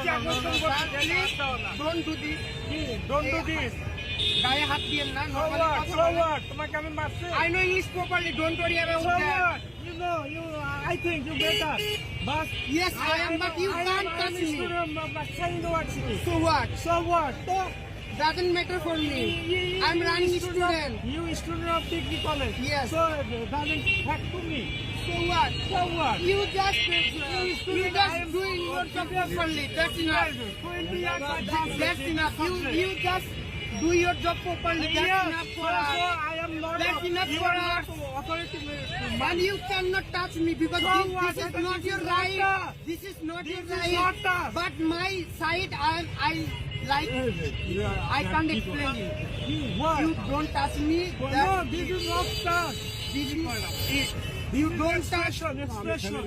Don't do this. Don't do this. গায়ে হাত দিয়েন না। So what? তোমাকে আমি মারছি। I know English properly. Don't worry about So that. what? I think you better. But Yes, I am, but you can't touch me. But saying what? So what? So what? Doesn't matter for me. I'm running student. You student of degree college. Yes. So doesn't affect to me. So what? So what? You just doing your job properly. That's enough. That's enough. You just do your job properly. That's enough for us. I am not. That's enough for us. Authority. And you cannot touch me because this is not your right. This is not your right. But my side, I like. I can't explain it. What? You don't touch me. No, this is not touch. This is. You don't touch. Expression. No.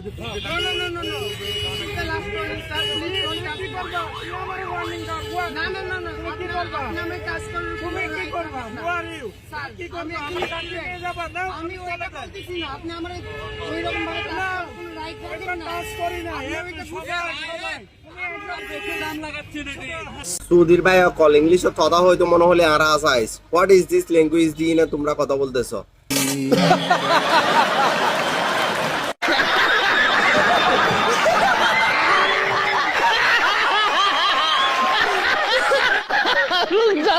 The last one, sir. Please don't touch me. You are warning that what? No. কি করবা? আপনি আমাকে touch করলে তুমি কি করবা? Who are you? Sir, কি করবা? আমি আমি কাছে নিয়ে যাবা না? আমি ওইটা বলতেছি না। আপনি আমার ওইরকম ভাবে touch করার কোনো right এটা করবেন না। টাচ করি না। আপনি এই ওইটা সবাই। সুধীর ভাই কল ইংলিশে কথা হয়তো মনে হলে আর আসাইস হোয়াট ইজ দিস ল্যাঙ্গুয়েজ দিয়ে না তোমরা কথা বলতেছো रुक जा